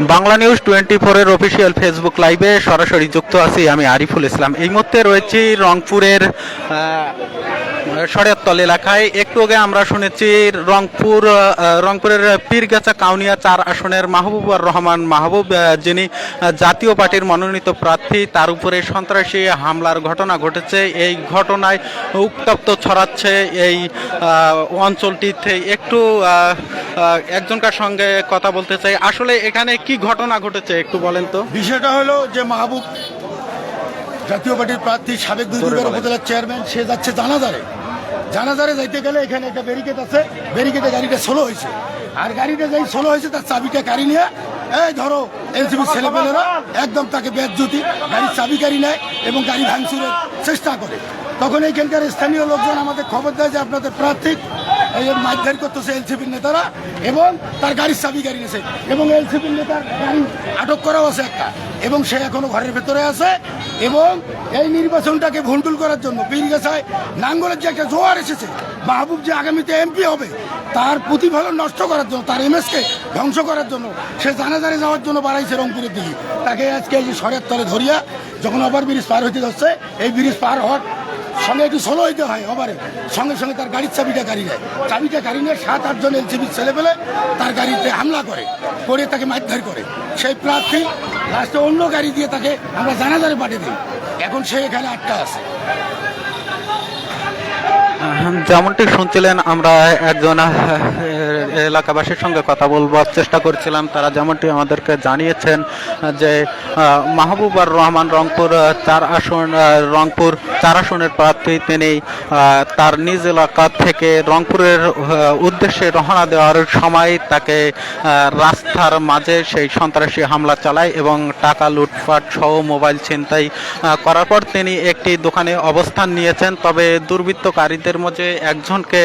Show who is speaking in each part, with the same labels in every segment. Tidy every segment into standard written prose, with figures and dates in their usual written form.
Speaker 1: Bangla news 24-এর official Facebook লাইভে সরাসরি যুক্ত আছি আমি আরিফুল ইসলাম। এই মুহূর্তে রয়েছি রংপুরের শরিয়ততল এলাকায়। একটু আগে আমরা শুনেছি রংপুরের পীরগাছা কাউনিয়া 4 আসনের মাহবুবুর রহমান মাহবুব, যিনি জাতীয় পার্টির মনোনীত প্রার্থী, তার উপরে সন্ত্রাসী হামলার ঘটনা ঘটেছে। এই ঘটনায় উত্তপ্ত ছড়াচ্ছে এই অঞ্চলটিতে। একটু একজনকার সঙ্গে কথা বলতে চাই। আসলে এখানে কি ঘটনা ঘটেছে একটু বলেন তো।
Speaker 2: বিষয়টা হলো যে মাহবুব জাতীয় পার্টির প্রার্থী, সাবেক 2 দুর্গার উপজেলার চেয়ারম্যান, সে যাচ্ছে জানাজারে যাইতে গেলে এখানে একটা ব্যারিকেড আছে, ব্যারিকেডে গাড়িটা স্লো হয়েছে। আর গাড়িটা যেই স্লো হয়েছে তার চাবিটা কাড়ি নিয়ে এই ধরো এনসিপির ছেলেপেলেরা একদম তাকে বেজ্জতি গাড়ির চাবি কাড়ি নেয় এবং গাড়ি ভাঙচুরের চেষ্টা করে। তখন এইখানকার স্থানীয় লোকজন আমাদের খবর দেয় যে আপনাদের প্রার্থী এই মারধর করতেছে এলসিপির নেতারা এবং তার গাড়ির চাবি গাড়ি নিয়েছে এবং এলসিপির নেতার গাড়ি আটক করাও আছে একটা, এবং সে এখনো ঘরের ভেতরে আছে। এবং এই নির্বাচনটাকে ভুলটুল করার জন্য পীরগাছায় নাঙ্গলের যে একটা জোয়ার এসেছে, মাহবুব যে আগামীতে এমপি হবে তার প্রতিফলন নষ্ট করার জন্য, তার এমএসকে ধ্বংস করার জন্য সে জানাজারে যাওয়ার জন্য বাড়াইছে রংপুরের দিকে। তাকে আজকে এই যে শরিয়ততলে ধরিয়া যখন ওভার ব্রিজ পার হইতে যাচ্ছে, এই ব্রিজ পার হওয়ার সঙ্গে একটু স্লো হইতে হয় ওভারে, সঙ্গে সঙ্গে তার গাড়ির চাবিটা গাড়ি নেয়। চাবিটা গাড়ি নিয়ে 7-8 জন এলসিবির ছেলেপেলে তার গাড়িতে হামলা করে তাকে মারধর করে। সেই প্রার্থী লাস্টে অন্য গাড়ি দিয়ে তাকে আমরা জানাজারে পাঠিয়ে দিই। এখন সে এখানে আটকা আছে।
Speaker 1: যেমনটি শুনছিলেন, আমরা একজন এলাকাবাসীর সঙ্গে কথা বলবার চেষ্টা করছিলাম। তারা যেমনটি আমাদেরকে জানিয়েছেন যে মাহবুবুর রহমান রংপুর 4 আসনের প্রার্থী, তিনি তার নিজ এলাকা থেকে রংপুরের উদ্দেশ্যে রওনা দেওয়ার সময় তাকে রাস্তার মাঝে সেই সন্ত্রাসী হামলা চালায় এবং টাকা লুটপাট সহ মোবাইল ছিনতাই করার পর তিনি একটি দোকানে অবস্থান নিয়েছেন। তবে দুর্বৃত্তকারীদের মধ্যে একজনকে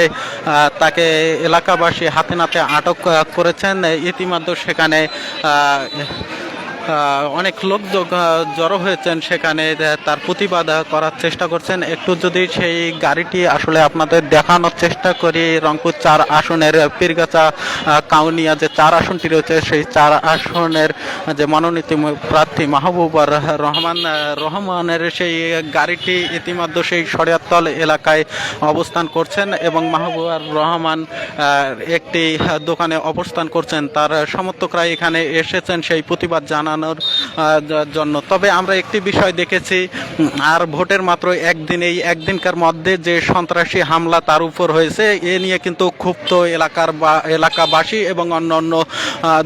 Speaker 1: তাকে এলাকাবাসী হাতে নাতে আটক করেছেন। ইতিমধ্যে সেখানে অনেক লোক জড়ো হয়েছেন, সেখানে তার প্রতিবাদ করার চেষ্টা করছেন। একটু যদি সেই গাড়িটি আসলে আপনাদের দেখানোর চেষ্টা করি। রংপুর 4 আসনের পীরগাছা কাউনিয়া যে 4 আসনটি রয়েছে, সেই 4 আসনের যে মনোনীত প্রার্থী মাহবুবুর রহমানের সেই গাড়িটি ইতিমধ্যে সেই শরিয়ততল এলাকায় অবস্থান করছেন এবং মাহবুবুর রহমান একটি দোকানে অবস্থান করছেন। তার সমর্থকরা এখানে এসেছেন সেই প্রতিবাদ জানানোর জন্য। তবে আমরা একটি বিষয় দেখেছি, আর ভোটের মাত্র একদিনকার মধ্যে যে সন্ত্রাসী হামলা তার উপর হয়েছে, এ নিয়ে কিন্তু ক্ষুব্ধ এলাকাবাসী এবং অন্যান্য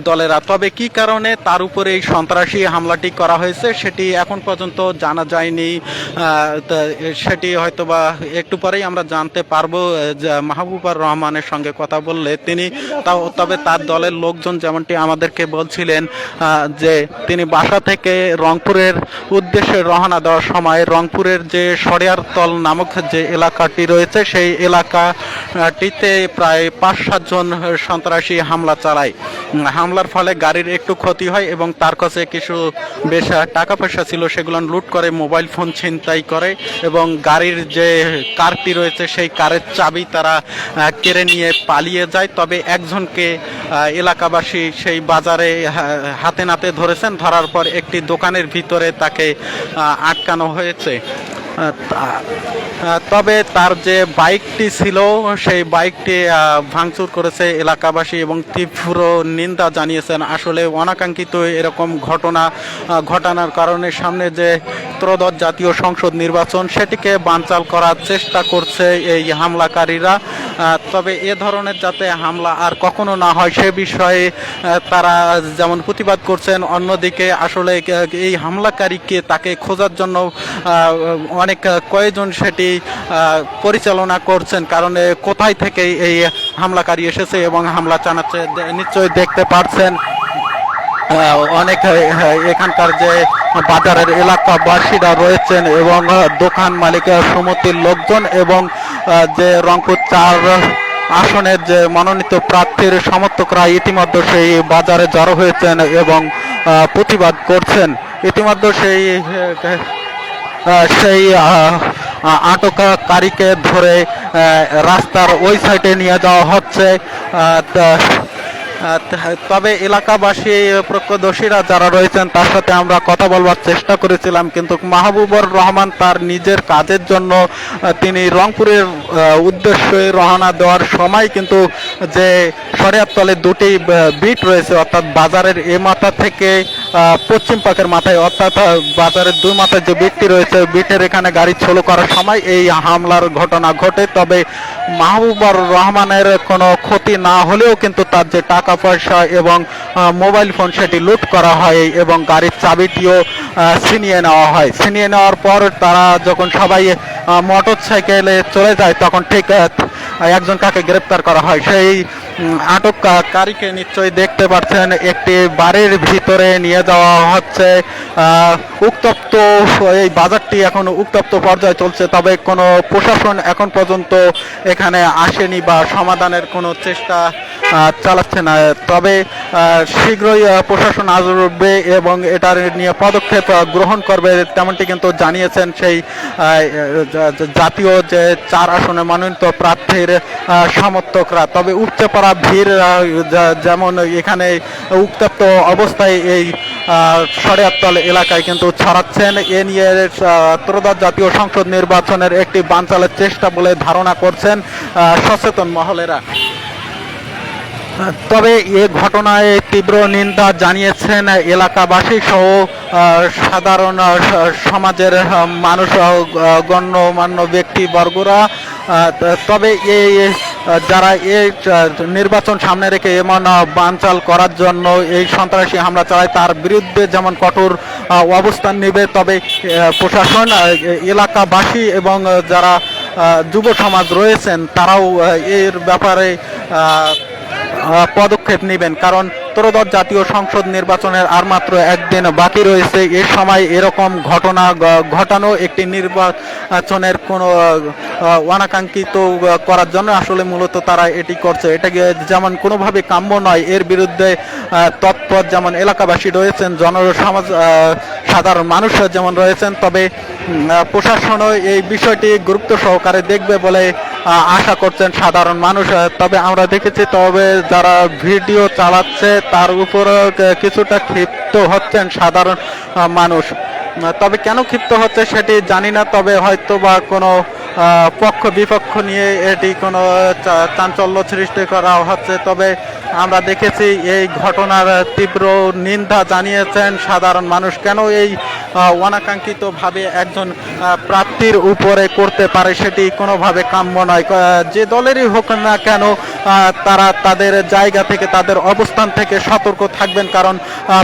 Speaker 1: দলেরা। তবে কি কারণে তার উপরে এই সন্ত্রাসী হামলাটি করা হয়েছে সেটি এখন পর্যন্ত জানা যায়নি। সেটি হয়তোবা একটু পরেই আমরা জানতে পারবো মাহবুবুর রহমানের সঙ্গে কথা বললে। তবে তার দলের লোকজন যেমনটি আমাদেরকে বলছিলেন যে তিনি বাসা থেকে রংপুরের উদ্দেশ্যে রওনা দেওয়ার সময় রংপুরের যে শরিয়ততল নামক যে এলাকাটি রয়েছে, সেই এলাকাটিতে প্রায় 5-7 জন সন্ত্রাসী হামলা চালায়। হামলার ফলে গাড়ির একটু ক্ষতি হয় এবং তার কাছে কিছু বেশ টাকা পয়সা ছিল, সেগুলো লুট করে, মোবাইল ফোন ছিনতাই করে এবং গাড়ির যে কারটি রয়েছে সেই কারের চাবি তারা কেড়ে নিয়ে পালিয়ে যায়। তবে একজনকে এলাকাবাসী সেই বাজারে হাতে নাতে ধরেছেন। ধরার পর একটি দোকানের ভিতরে তাকে আটকানো হয়েছে। তবে তার যে বাইকটি ছিল সেই বাইকটি ভাঙচুর করেছে এলাকাবাসী এবং তীব্র নিন্দা জানিয়েছেন। আসলে অনাকাঙ্ক্ষিত এরকম ঘটনার কারণে সামনে যে ত্রয়োদশ জাতীয় সংসদ নির্বাচন, সেটিকে বানচাল করার চেষ্টা করছে এই হামলাকারীরা। তবে এ ধরনের যাতে হামলা আর কখনো না হয় সে বিষয়ে তারা যেমন প্রতিবাদ করছেন, অন্যদিকে আসলে এই হামলাকারীকে তাকে খোঁজার জন্য অনেক কয়েকজন সেটি পরিচালনা করছেন। কারণ কোথায় থেকে এই হামলাকারী এসেছে এবং হামলা চালাচ্ছে নিশ্চয়ই দেখতে পাচ্ছেন। অনেক এখানকার যে বাজারের এলাকাবাসীরা রয়েছেন এবং দোকান মালিক সমিতির লোকজন এবং যে রংপুর 4 আসনের যে মনোনীত প্রার্থীর সমর্থকরা ইতিমধ্যে সেই বাজারে জড়ো হয়েছেন এবং প্রতিবাদ করছেন। ইতিমধ্যে সেই আটককারীকে ধরে রাস্তার ওই সাইডে নিয়ে যাওয়া হচ্ছে। তবে এলাকাবাসী প্রত্যক্ষদর্শীরা যারা রয়েছেন তার সাথে আমরা কথা বলবার চেষ্টা করেছিলাম, কিন্তু মাহবুবুর রহমান তার নিজের কাজের জন্য তিনি রংপুরের উদ্দেশ্যে রওনা দেওয়ার সময় কিন্তু যে শরিয়াতলে দুটি বিট রয়েছে, অর্থাৎ বাজারের এ মাথা থেকে পশ্চিম পাকের মাথায়, অর্থাৎ বাজারের দুই মাথায় যে বিটটি রয়েছে, বিটের এখানে গাড়ি ছোলো করার সময় এই হামলার ঘটনা ঘটে। তবে মাহবুবুর রহমানের কোনো ক্ষতি না হলেও কিন্তু তার যে টাকা পয়সা এবং মোবাইল ফোন সেটি লুট করা হয় এবং গাড়ির চাবিটিও ছিনিয়ে নেওয়া হয়। ছিনিয়ে নেওয়ার পর তারা যখন সবাই মোটর সাইকেলে চলে যায় তখন ঠিক একজন কাকে গ্রেপ্তার করা হয়। সেই আটককারীকে নিশ্চয়ই দেখতে পাচ্ছেন একটি বাড়ির ভিতরে নিয়ে যাওয়া হচ্ছে। উত্তপ্ত এই বাজারটি এখন উত্তপ্ত পর্যায়ে চলছে, তবে কোনো প্রশাসন এখন পর্যন্ত এখানে আসেনি বা সমাধানের কোনো চেষ্টা চালাচ্ছে না। তবে শীঘ্রই প্রশাসন আসবে এবং এটার নিয়ে পদক্ষেপ গ্রহণ করবে, তেমনটি কিন্তু জানিয়েছেন সেই জাতীয় যে 4 আসনে মনোনীত প্রার্থীর সমর্থকরা। তবে উপচে পড়া ভিড় যেমন এখানে উত্তপ্ত অবস্থায় এই শরিয়াতল এলাকায় কিন্তু ছড়াচ্ছেন, এ নিয়ে ত্রয়োদশ জাতীয় সংসদ নির্বাচনের একটি বানচালের চেষ্টা বলে ধারণা করছেন সচেতন মহলেরা। তবে এ ঘটনায় তীব্র নিন্দা জানিয়েছেন এলাকাবাসী সহ সাধারণ সমাজের মানুষ, গণ্যমান্য ব্যক্তিবর্গরা। তবে এই যারা এই নির্বাচন সামনে রেখে এমন বানচাল করার জন্য এই সন্ত্রাসী হামলা চালায় তার বিরুদ্ধে যেমন কঠোর অবস্থান নেবে, তবে প্রশাসন, এলাকাবাসী এবং যারা যুব সমাজ রয়েছেন তারাও এর ব্যাপারে পদক্ষেপ নেবেন, কারণ ত্রয়োদশ জাতীয় সংসদ নির্বাচনের আর মাত্র একদিন বাকি রয়েছে। এ সময় এরকম ঘটনা ঘটানো একটি নির্বাচনের কোনো অনাকাঙ্ক্ষিত করার জন্য আসলে মূলত তারা এটি করছে। এটাকে যেমন কোনোভাবে কাম্য নয়, এর বিরুদ্ধে তৎপর যেমন এলাকাবাসী রয়েছেন, জনসমাজ, সাধারণ মানুষ যেমন রয়েছেন, তবে প্রশাসনও এই বিষয়টি গুরুত্ব সহকারে দেখবে বলে আশা করছেন সাধারণ মানুষ। তবে আমরা দেখেছি, তবে যারা ভিডিও চালাচ্ছে তার উপরও কিছুটা ক্ষিপ্ত হচ্ছেন সাধারণ মানুষ। তবে কেন ক্ষিপ্ত হচ্ছে সেটি জানি না, তবে হয়তো বা কোনো পক্ষ বিপক্ষ নিয়ে এটি কোনো চাঞ্চল্য সৃষ্টি করা হচ্ছে। তবে আমরা দেখেছি এই ঘটনার তীব্র নিন্দা জানিয়েছেন সাধারণ মানুষ। কেন এই অনাকাঙ্ক্ষিতভাবে একজন প্রার্থীর উপরে করতে পারে সেটি কোনোভাবে কাম্য নয়। যে দলেরই হোক না কেন তারা তাদের জায়গা থেকে, তাদের অবস্থান থেকে সতর্ক থাকবেন, কারণ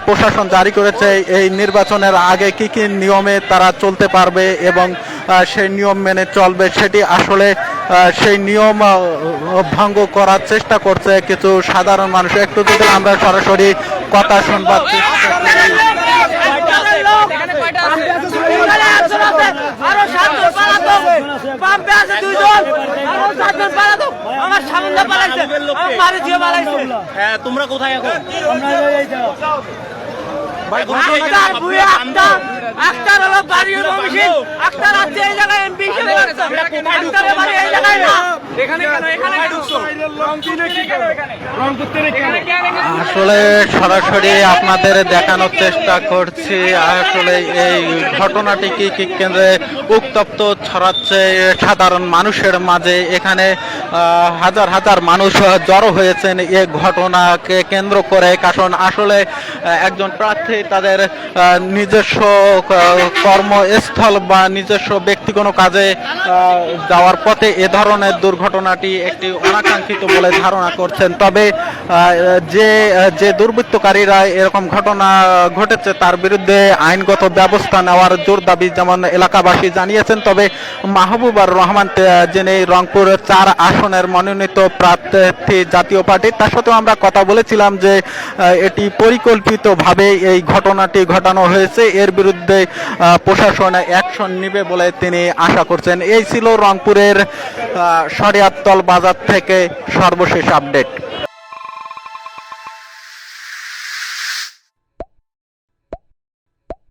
Speaker 1: প্রশাসন জারি করেছে এই নির্বাচনের আগে কি কি নিয়মে তারা চলতে পারবে এবং সেই নিয়ম মেনে চলবে। সেটি আসলে সেই নিয়ম ভঙ্গ করার চেষ্টা করছে কিছু সাধারণ মানুষ। একটু যদি আমরা সরাসরি কথা শুনবার চেষ্টা করি।
Speaker 3: তোমরা কোথায় এখন?
Speaker 1: আসলে সরাসরি আপনাদের দেখানোর চেষ্টা করছি আসলে এই ঘটনাটি কি কি কেন্দ্রে উত্তপ্ত ছড়াচ্ছে সাধারণ মানুষের মাঝে। এখানে হাজার হাজার মানুষ জড়ো হয়েছেন এ ঘটনাকে কেন্দ্র করে, কারণ আসলে একজন প্রার্থী তাদের নিজস্ব কর্মস্থল বা নিজস্ব ব্যক্তি কোনো কাজে যাওয়ার পথে এ ধরনের দুর্ঘটনাটি একটি অনাকাঙ্ক্ষিত বলে ধারণা করছেন। তবে যে দুর্বৃত্তকারীরা এরকম ঘটনা ঘটেছে তার বিরুদ্ধে আইনগত ব্যবস্থা নেওয়ার জোর দাবি যেমন এলাকাবাসী জানিয়েছেন। তবে মাহবুবুর রহমান যিনি রংপুর 4 আসনের মনোনীত প্রার্থী জাতীয় পার্টি, তার সাথেও আমরা কথা বলেছিলাম যে এটি পরিকল্পিতভাবে এই ঘটনাটি ঘটানো হয়েছে, এর বিরুদ্ধে প্রশাসন অ্যাকশন নেবে বলে তিনি আশা করছেন। এই ছিল রংপুরের শরিয়াতল বাজার থেকে সর্বশেষ আপডেট।